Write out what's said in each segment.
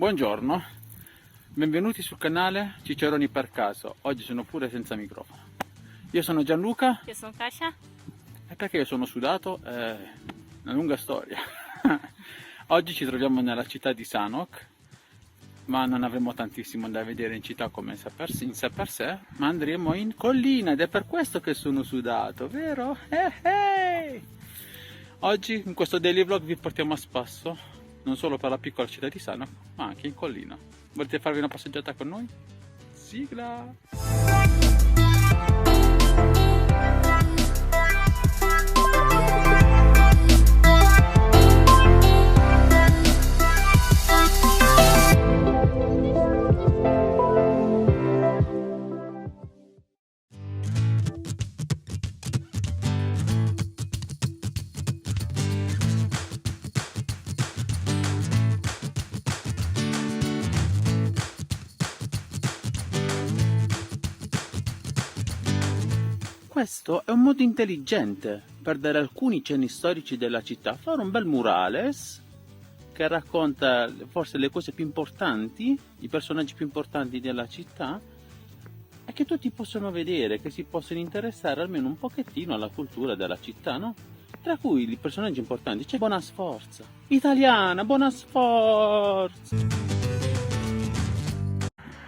Buongiorno, benvenuti sul canale Ciceroni per caso. Oggi sono pure senza microfono. Io sono Gianluca. Io sono Kasia. E perché io sono sudato? È una lunga storia. Oggi ci troviamo nella città di Sanok, ma non avremo tantissimo da vedere in città come in sé per sé, ma andremo in collina ed è per questo che sono sudato, vero? Oggi in questo daily vlog vi portiamo a spasso, non solo per la piccola città di Sanok, ma anche in collina. Volete farvi una passeggiata con noi? Sigla! Questo è un modo intelligente per dare alcuni cenni storici della città, fare un bel murales che racconta forse le cose più importanti, i personaggi più importanti della città e che tutti possono vedere, che si possono interessare almeno un pochettino alla cultura della città, no? Tra cui i personaggi importanti c'è Buona Sforza, italiana, Buona Sforza!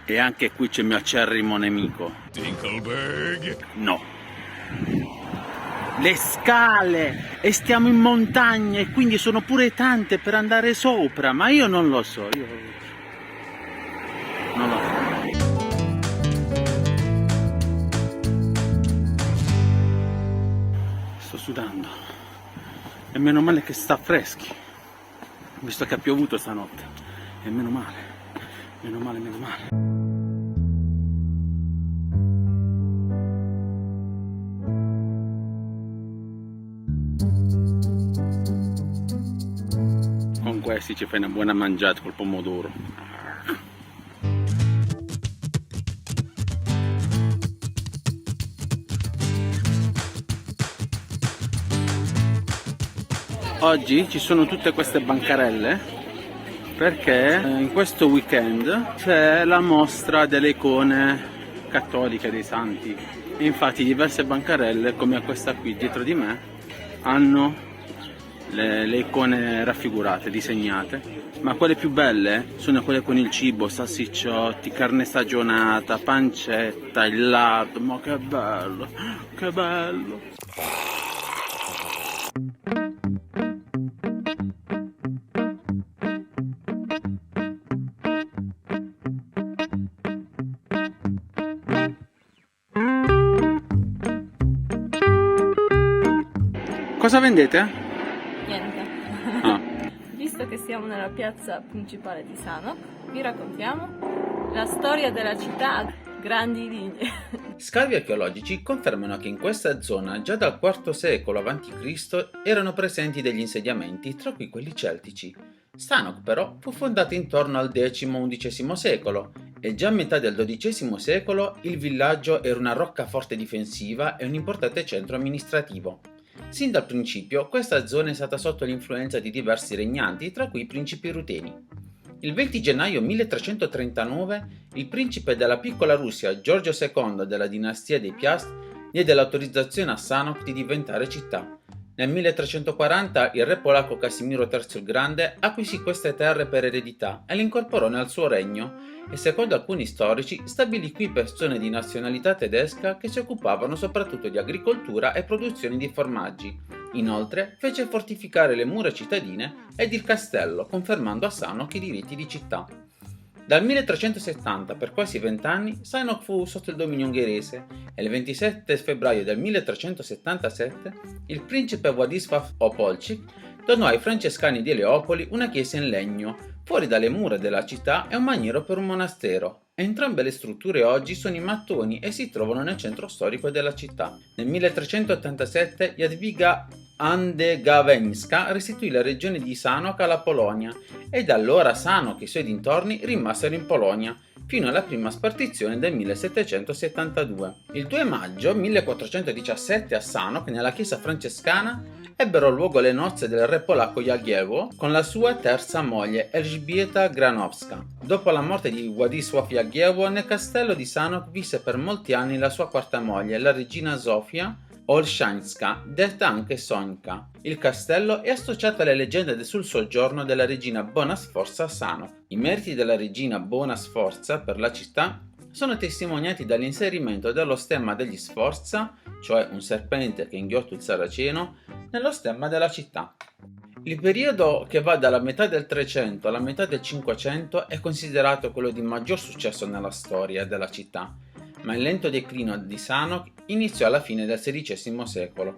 E anche qui c'è il mio acerrimo nemico. Dinkelberg? No. Le scale! E stiamo in montagna e quindi sono pure tante per andare sopra, ma io non lo so, io non lo so. Sto sudando. E meno male che sta freschi, visto che ha piovuto stanotte. E meno male, meno male, meno male. Con questi ci fai una buona mangiata col pomodoro. Oggi ci sono tutte queste bancarelle perché in questo weekend c'è la mostra delle icone cattoliche dei santi e infatti diverse bancarelle come questa qui dietro di me hanno le icone raffigurate, disegnate, ma quelle più belle sono quelle con il cibo, salsicciotti, carne stagionata, pancetta, il lato, ma che bello, che bello! Cosa vendete? Niente. Ah. Visto che siamo nella piazza principale di Sanok, vi raccontiamo la storia della città a grandi linee. Scavi archeologici confermano che in questa zona già dal IV secolo a.C. erano presenti degli insediamenti, tra cui quelli celtici. Sanok però fu fondata intorno al X-XI secolo e già a metà del XII secolo il villaggio era una roccaforte difensiva e un importante centro amministrativo. Sin dal principio questa zona è stata sotto l'influenza di diversi regnanti, tra cui i principi ruteni. Il 20 gennaio 1339 il principe della piccola Russia Giorgio II della dinastia dei Piast diede l'autorizzazione a Sanok di diventare città. Nel 1340 il re polacco Casimiro III il Grande acquisì queste terre per eredità e le incorporò nel suo regno e secondo alcuni storici stabilì qui persone di nazionalità tedesca che si occupavano soprattutto di agricoltura e produzione di formaggi. Inoltre fece fortificare le mura cittadine ed il castello, confermando a Sanok i diritti di città. Dal 1370 per quasi 20 anni Sanok fu sotto il dominio ungherese e il 27 febbraio del 1377 il principe Władysław Opolczyk donò ai francescani di Leopoli una chiesa in legno fuori dalle mura della città e un maniero per un monastero. Entrambe le strutture oggi sono in mattoni e si trovano nel centro storico della città. Nel 1387 Jadwiga Andegaweńska restituì la regione di Sanok alla Polonia e da allora Sanok e i suoi dintorni rimasero in Polonia, fino alla prima spartizione del 1772. Il 2 maggio 1417 a Sanok, nella chiesa francescana, ebbero luogo le nozze del re polacco Jagiełło con la sua terza moglie Elżbieta Granowska. Dopo la morte di Władysław Jagiełło, nel castello di Sanok visse per molti anni la sua quarta moglie, la regina Zofia Olszańska, detta anche Sońka. Il castello è associato alle leggende sul soggiorno della regina Bona Sforza a Sanok. I meriti della regina Bona Sforza per la città sono testimoniati dall'inserimento dello stemma degli Sforza, cioè un serpente che inghiotte il saraceno, nello stemma della città. Il periodo che va dalla metà del 300 alla metà del 500 è considerato quello di maggior successo nella storia della città, ma il lento declino di Sanok iniziò alla fine del XVI secolo.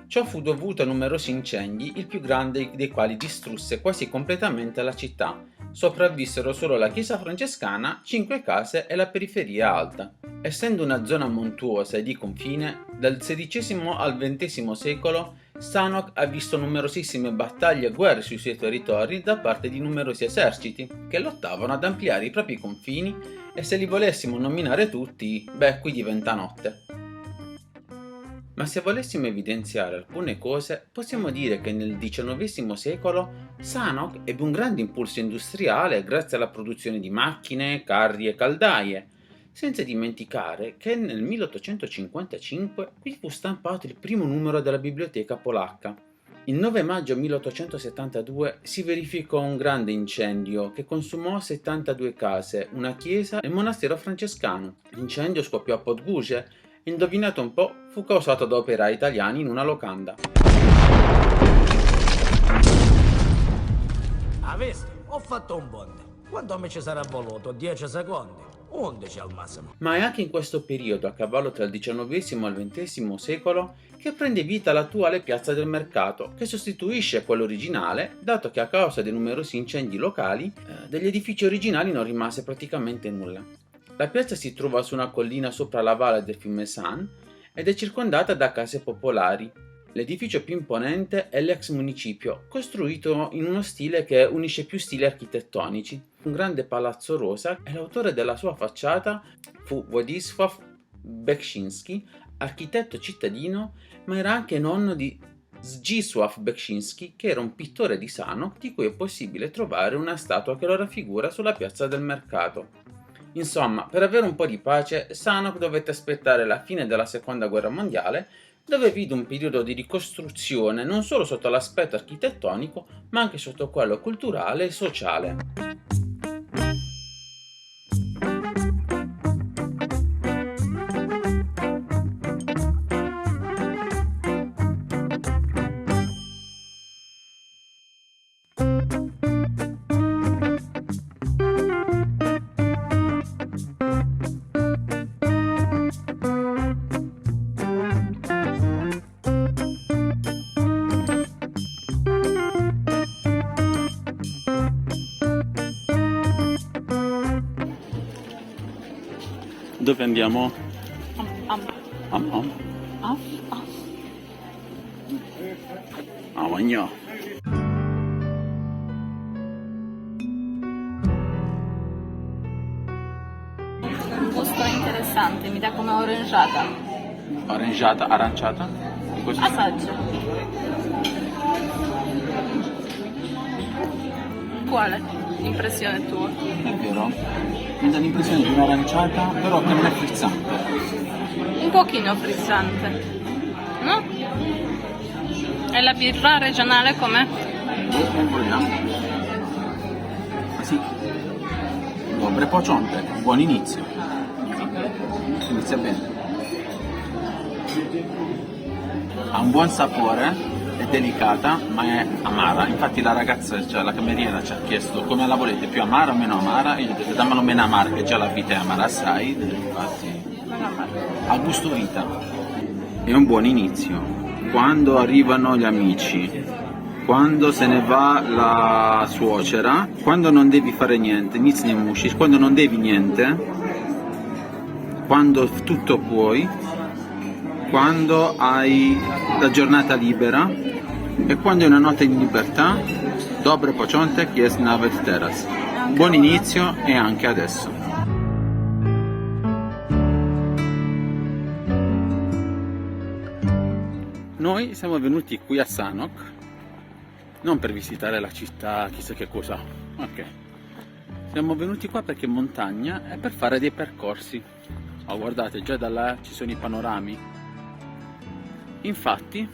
Ciò fu dovuto a numerosi incendi, il più grande dei quali distrusse quasi completamente la città. Sopravvissero solo la chiesa francescana, 5 case e la periferia alta. Essendo una zona montuosa e di confine, dal XVI al XX secolo Sanok ha visto numerosissime battaglie e guerre sui suoi territori da parte di numerosi eserciti che lottavano ad ampliare i propri confini, e se li volessimo nominare tutti, qui diventa notte. Ma se volessimo evidenziare alcune cose, possiamo dire che nel XIX secolo Sanok ebbe un grande impulso industriale grazie alla produzione di macchine, carri e caldaie, senza dimenticare che nel 1855 qui fu stampato il primo numero della biblioteca polacca. Il 9 maggio 1872 si verificò un grande incendio che consumò 72 case, una chiesa e un monastero francescano. L'incendio scoppiò a Podgórze e, indovinate un po', fu causato da operai italiani in una locanda. Ha visto? Ho fatto un ponte. Quanto mi ci sarà voluto? 10 secondi? 11 al massimo. Ma è anche in questo periodo, a cavallo tra il XIX e il XX secolo, che prende vita l'attuale piazza del mercato, che sostituisce quello originale, dato che a causa dei numerosi incendi locali, degli edifici originali non rimase praticamente nulla. La piazza si trova su una collina sopra la valle del fiume San ed è circondata da case popolari. L'edificio più imponente è l'ex municipio, costruito in uno stile che unisce più stili architettonici. Un grande palazzo rosa, e l'autore della sua facciata fu Władysław Beksiński, architetto cittadino, ma era anche nonno di Zdzisław Beksiński, che era un pittore di Sanok, di cui è possibile trovare una statua che lo raffigura sulla piazza del mercato. Insomma, per avere un po' di pace, Sanok dovette aspettare la fine della seconda guerra mondiale, dove vide un periodo di ricostruzione non solo sotto l'aspetto architettonico, ma anche sotto quello culturale e sociale. Dove andiamo? A bagno. Un gusto interessante, mi dà come orangiata. Orangiata, aranciata? Assaggio. Quale impressione tua? È vero? Mi dà l'impressione di un'aranciata, però che non è frizzante. Un pochino frizzante, no? E la birra regionale com'è? Non vogliamo. Ma sì. Dobre pocionte, buon inizio. Inizia bene. Ha un buon sapore, è delicata, ma è amara. Infatti la ragazza, cioè la cameriera, ci ha chiesto come la volete, più amara o meno amara, e io ho detto dammelo meno amara, che già la vita è amara assai, infatti a gusto vita. È un buon inizio. Quando arrivano gli amici, quando se ne va la suocera, quando non devi fare niente, inizi nei musci, quando non devi niente, quando tutto puoi, quando hai la giornata libera e quando è una notte di libertà, dobre początek jest nawet teraz. Buon inizio e anche adesso. Noi siamo venuti qui a Sanok non per visitare la città, chissà che cosa, ok. Siamo venuti qua perché è montagna e per fare dei percorsi. Oh, guardate, già da là ci sono i panorami. Infatti,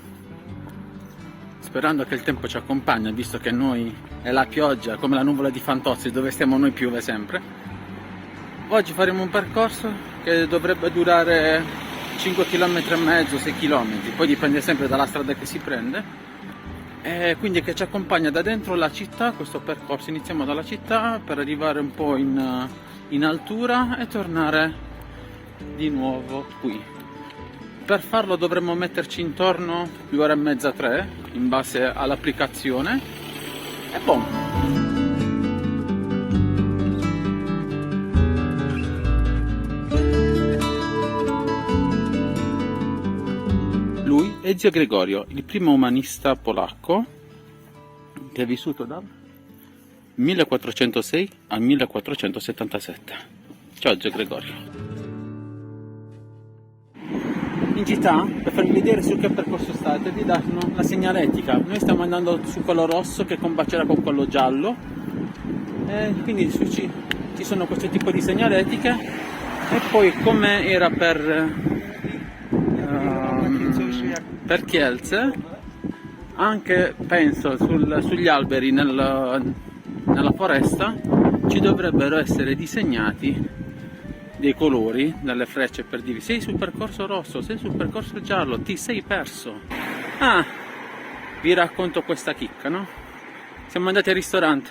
sperando che il tempo ci accompagni, visto che noi è la pioggia come la nuvola di Fantozzi, dove stiamo noi piove sempre, oggi faremo un percorso che dovrebbe durare 5 km e mezzo, 6 km, poi dipende sempre dalla strada che si prende, e quindi che ci accompagna da dentro la città. Questo percorso iniziamo dalla città per arrivare un po' in altura e tornare di nuovo qui. Per farlo dovremmo metterci intorno 2 ore e mezza, 3, in base all'applicazione, e boh. Lui è zio Gregorio, il primo umanista polacco che è vissuto dal 1406 al 1477. Ciao zio Gregorio. In città, per farvi vedere su che percorso state, vi danno la segnaletica. Noi stiamo andando su quello rosso che combacerà con quello giallo, e quindi ci sono questo tipo di segnaletiche. E poi, come era per Kielce, anche penso sugli alberi nella foresta ci dovrebbero essere disegnati dei colori, delle frecce, per dire sei sul percorso rosso, sei sul percorso giallo, ti sei perso. Ah, vi racconto questa chicca, no? Siamo andati al ristorante,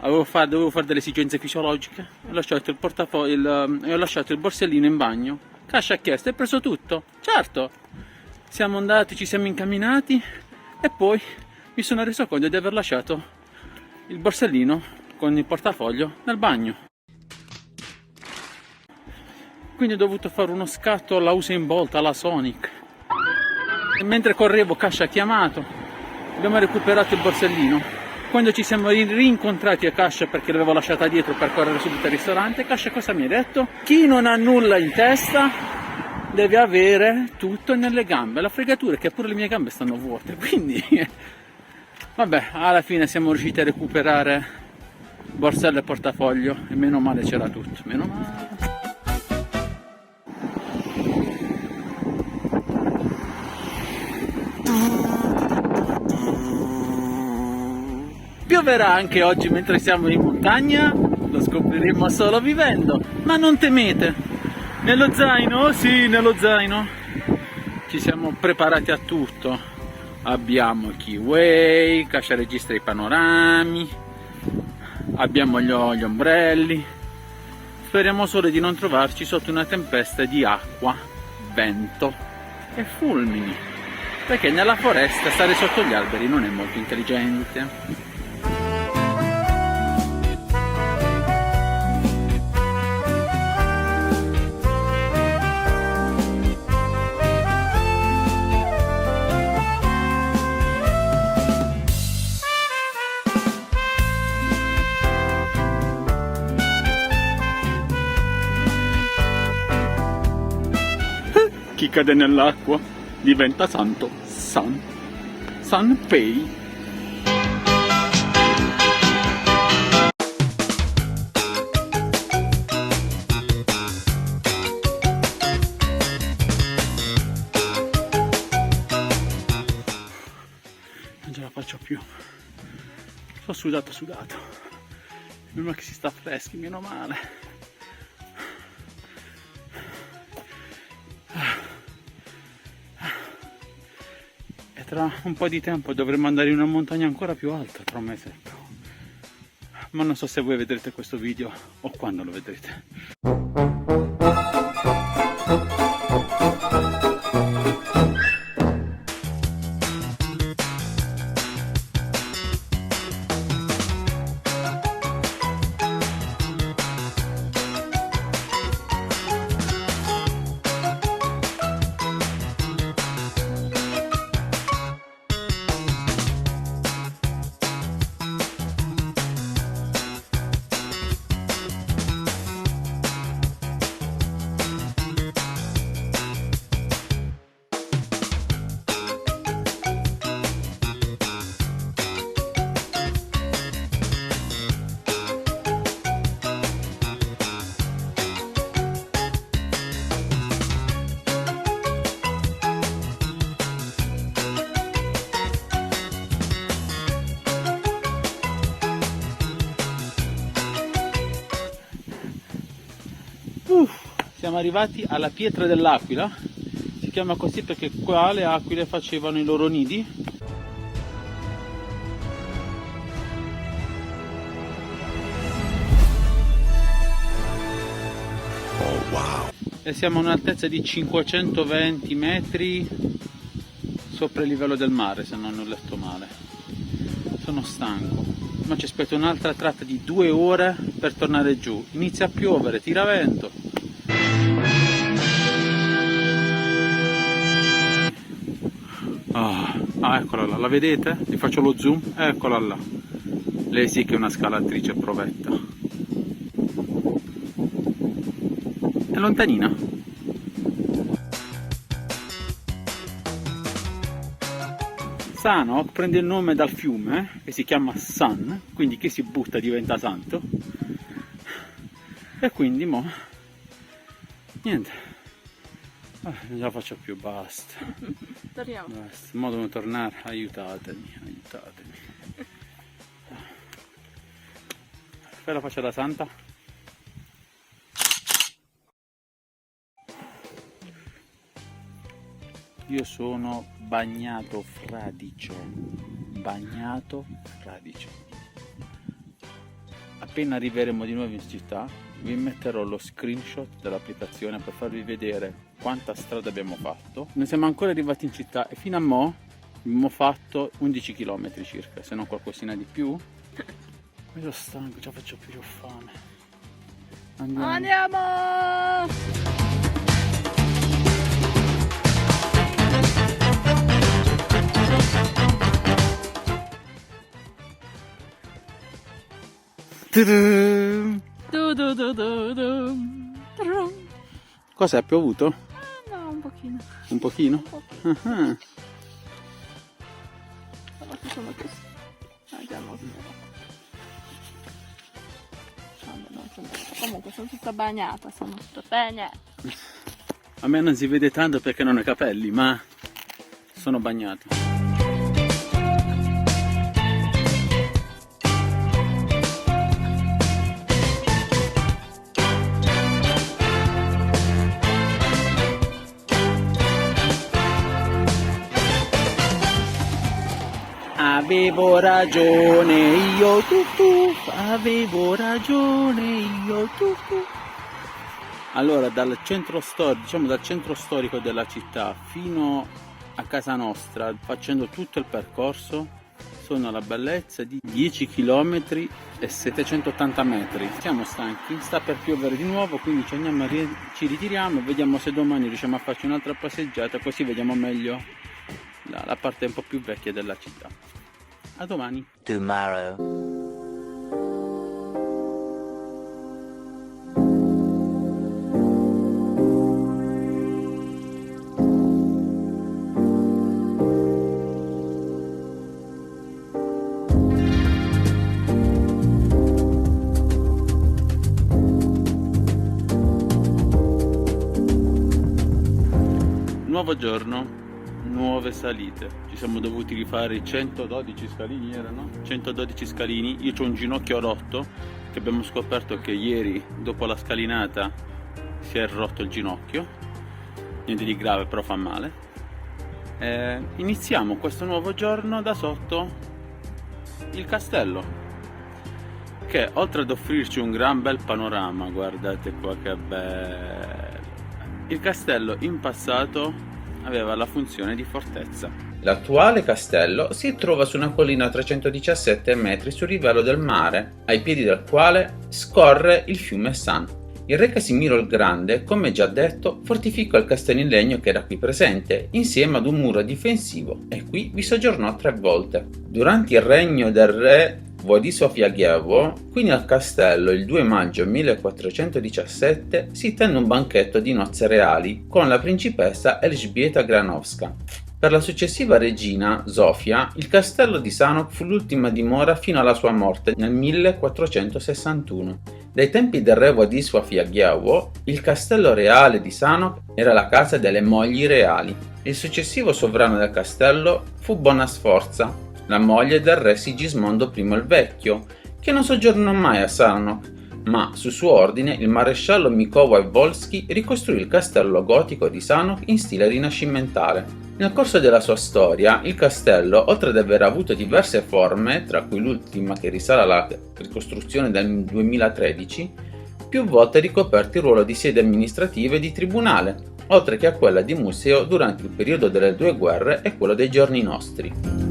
dovevo fare delle esigenze fisiologiche, ho lasciato il portafoglio e ho lasciato il borsellino in bagno. Cascia ha chiesto: hai preso tutto? Certo. Siamo andati, ci siamo incamminati e poi mi sono reso conto di aver lasciato il borsellino con il portafoglio nel bagno. Quindi ho dovuto fare uno scatto alla Usain Bolt, alla Sonic. E mentre correvo, Cascia ha chiamato, abbiamo recuperato il borsellino. Quando ci siamo rincontrati a Cascia, perché l'avevo lasciata dietro per correre subito al ristorante, Cascia cosa mi ha detto? Chi non ha nulla in testa deve avere tutto nelle gambe. La fregatura è che pure le mie gambe stanno vuote, quindi vabbè, alla fine siamo riusciti a recuperare borsello e portafoglio e meno male c'era tutto, meno male. Pioverà anche oggi mentre siamo in montagna, lo scopriremo solo vivendo, ma non temete. Nello zaino, sì, nello zaino ci siamo preparati a tutto. Abbiamo il keyway, Cascia registra i panorami, abbiamo gli ombrelli. Speriamo solo di non trovarci sotto una tempesta di acqua, vento e fulmini, perché nella foresta stare sotto gli alberi non è molto intelligente. Chi cade nell'acqua diventa santo. Sanpei. Non ce la faccio più. Sono sudato. Meno male che si sta freschi, meno male. Tra un po' di tempo dovremmo andare in una montagna ancora più alta, tra un mesetto. Ma non so se voi vedrete questo video o quando lo vedrete. Siamo arrivati alla pietra dell'aquila, si chiama così perché qua le aquile facevano i loro nidi. Oh wow. E siamo a un'altezza di 520 metri sopra il livello del mare, se non ho letto male. Sono stanco, ma ci aspetta un'altra tratta di 2 ore per tornare giù. Inizia a piovere, tira vento. Eccola là, la vedete? Vi faccio lo zoom, eccola là. Lei sì che è una scalatrice provetta. È lontanina. Sanok prende il nome dal fiume che si chiama San, quindi chi si butta diventa santo. E quindi niente, non ce la faccio più, basta. Torniamo. Basta, mo devo tornare, aiutatemi. Fai la faccia da santa. Io sono bagnato fradicio. Appena arriveremo di nuovo in città, vi metterò lo screenshot dell'applicazione per farvi vedere quanta strada abbiamo fatto. Noi siamo ancora arrivati in città e fino a mo' abbiamo fatto 11 km circa, se non qualcosina di più. Ma sono stanco, ce la faccio più, ho fame. Andiamo! Cos'è, è piovuto? No, un pochino. Un pochino? Ah. Sono così. Andiamo. Comunque sono tutta bagnata, sono tutta bagnata. A me non si vede tanto perché non ho i capelli, ma sono bagnato. Avevo ragione io avevo ragione io Allora, dal centro storico della città fino a casa nostra, facendo tutto il percorso, sono alla bellezza di 10 km e 780 metri. Siamo stanchi, sta per piovere di nuovo, quindi ci ritiriamo e vediamo se domani riusciamo a farci un'altra passeggiata, così vediamo meglio la parte un po' più vecchia della città. A domani. Tomorrow. Nuovo giorno, nuove salite. Ci siamo dovuti rifare i 112 scalini, erano 112 scalini. Io ho un ginocchio rotto, che abbiamo scoperto che ieri dopo la scalinata si è rotto il ginocchio, niente di grave però fa male. Iniziamo questo nuovo giorno da sotto il castello, che oltre ad offrirci un gran bel panorama, guardate qua che bello, il castello in passato aveva la funzione di fortezza. L'attuale castello si trova su una collina a 317 metri sul livello del mare, ai piedi del quale scorre il fiume San. Il re Casimiro il Grande, come già detto, fortificò il castello in legno che era qui presente, insieme ad un muro difensivo, e qui vi soggiornò 3 volte. Durante il regno del re Władysław Jagiełło, qui nel castello il 2 maggio 1417 si tenne un banchetto di nozze reali con la principessa Elżbieta Granowska. Per la successiva regina, Zofia, il castello di Sanok fu l'ultima dimora fino alla sua morte nel 1461. Dai tempi del re Władysław Jagiełło, il castello reale di Sanok era la casa delle mogli reali. Il successivo sovrano del castello fu Bonasforza, la moglie del re Sigismondo I il Vecchio, che non soggiornò mai a Sanok, ma su suo ordine il maresciallo Mikołaj Wolski ricostruì il castello gotico di Sanok in stile rinascimentale. Nel corso della sua storia, il castello, oltre ad aver avuto diverse forme, tra cui l'ultima che risale alla ricostruzione del 2013, più volte ha ricoperto il ruolo di sede amministrativa e di tribunale, oltre che a quella di museo durante il periodo delle due guerre e quello dei giorni nostri.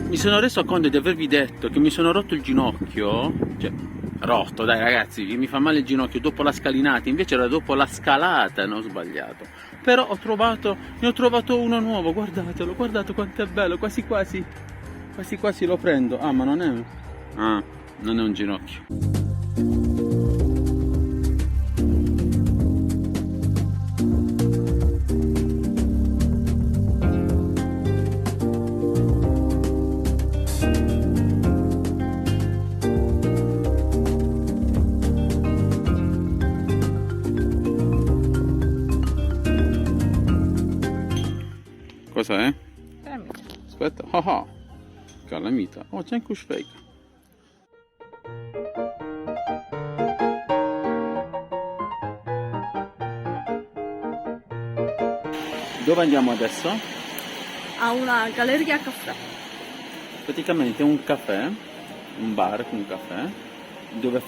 Mi sono reso conto di avervi detto che mi sono rotto il ginocchio, cioè rotto, dai ragazzi, che mi fa male il ginocchio dopo la scalinata, invece era dopo la scalata, non ho sbagliato. Però ne ho trovato uno nuovo, guardatelo, guardate quanto è bello, quasi quasi lo prendo. Ah, ma non è un ginocchio. Cosa è? Aspetta, calamita. Oh, c'è anche un fake. Dove andiamo adesso? A una galleria caffè. Praticamente un caffè, un bar con un caffè, dove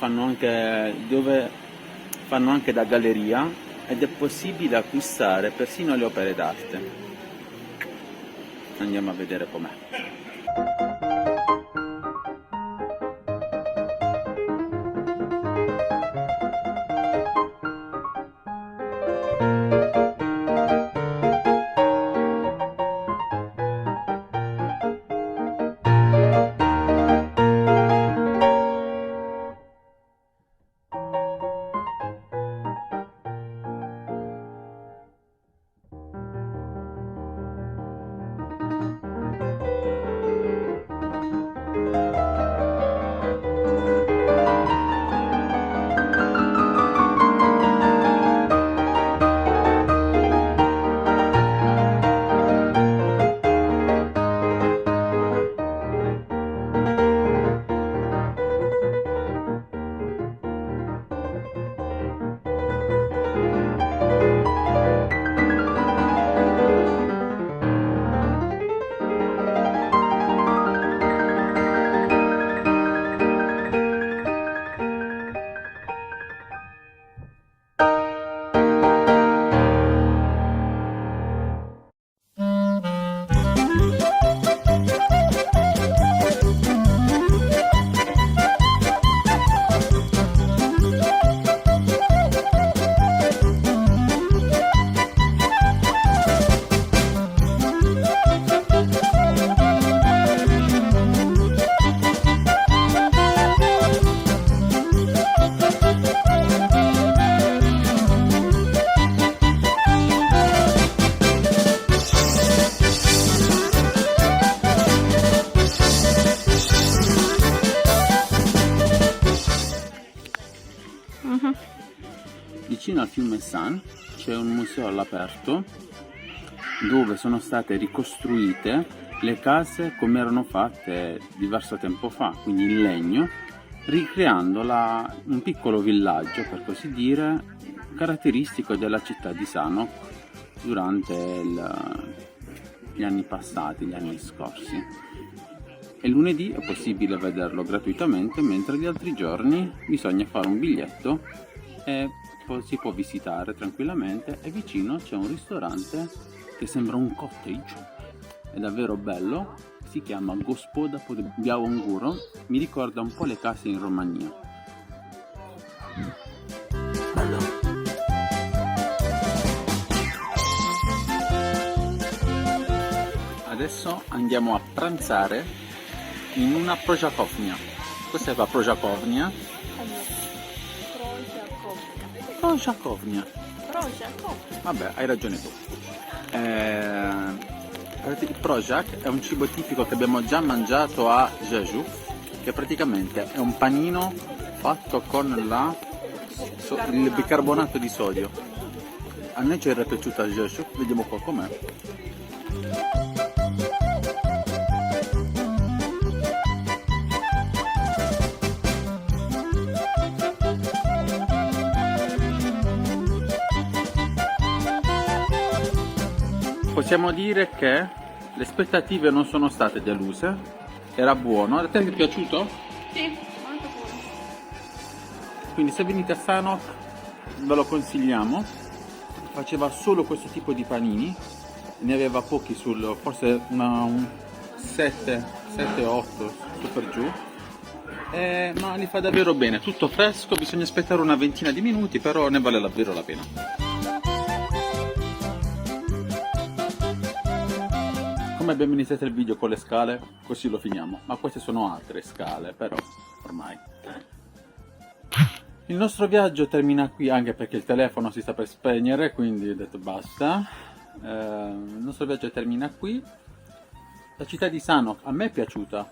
fanno anche da galleria ed è possibile acquistare persino le opere d'arte. Andiamo a vedere com'è. Vicino al fiume San c'è un museo all'aperto dove sono state ricostruite le case come erano fatte diverso tempo fa, quindi in legno, ricreando un piccolo villaggio, per così dire, caratteristico della città di Sanok durante gli anni passati, gli anni scorsi. E lunedì è possibile vederlo gratuitamente, mentre gli altri giorni bisogna fare un biglietto e si può visitare tranquillamente. E vicino c'è un ristorante che sembra un cottage, è davvero bello, si chiama Gospoda pod Białą Górą, mi ricorda un po' le case in Romania. Bello. Adesso andiamo a pranzare in una projakovnia. Cos'è la projakovnia? Projakovnia. Vabbè, hai ragione tu. Il projak è un cibo tipico che abbiamo già mangiato a Jeju, che praticamente è un panino fatto con il bicarbonato di sodio. A noi ci era piaciuta a Jeju, vediamo qua com'è. Possiamo dire che le aspettative non sono state deluse, era buono. A te ti è piaciuto? Sì, molto buono. Quindi se venite a Sanok ve lo consigliamo. Faceva solo questo tipo di panini, ne aveva pochi forse 7, 8 su per giù, ma li fa davvero bene, tutto fresco, bisogna aspettare una ventina di minuti, però ne vale davvero la pena. Come abbiamo iniziato il video con le scale, così lo finiamo, ma queste sono altre scale, però ormai. Il nostro viaggio termina qui, anche perché il telefono si sta per spegnere, quindi ho detto basta. Il nostro viaggio termina qui. La città di Sanok a me è piaciuta,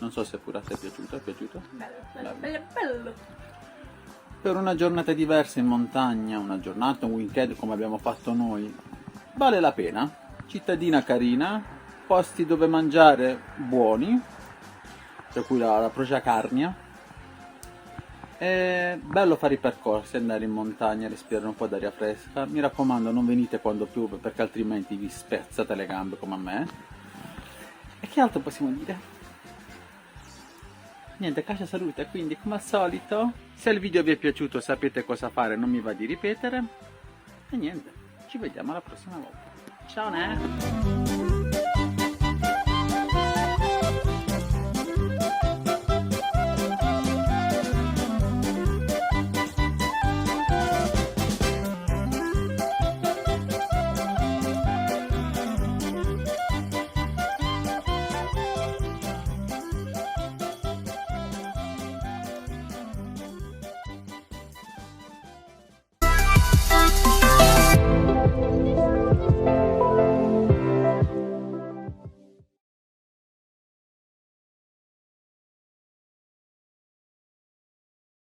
non so se pure a te è piaciuta. Bello. Per una giornata diversa in montagna, un weekend come abbiamo fatto noi, vale la pena. Cittadina carina, posti dove mangiare buoni, tra cui la Projakarnia. È bello fare i percorsi, andare in montagna, respirare un po' d'aria fresca. Mi raccomando, non venite quando piove, perché altrimenti vi spezzate le gambe come a me. E che altro possiamo dire? Niente, caccia salute, quindi come al solito, se il video vi è piaciuto sapete cosa fare, non mi va di ripetere. E niente, ci vediamo alla prossima volta. Ciao, ne?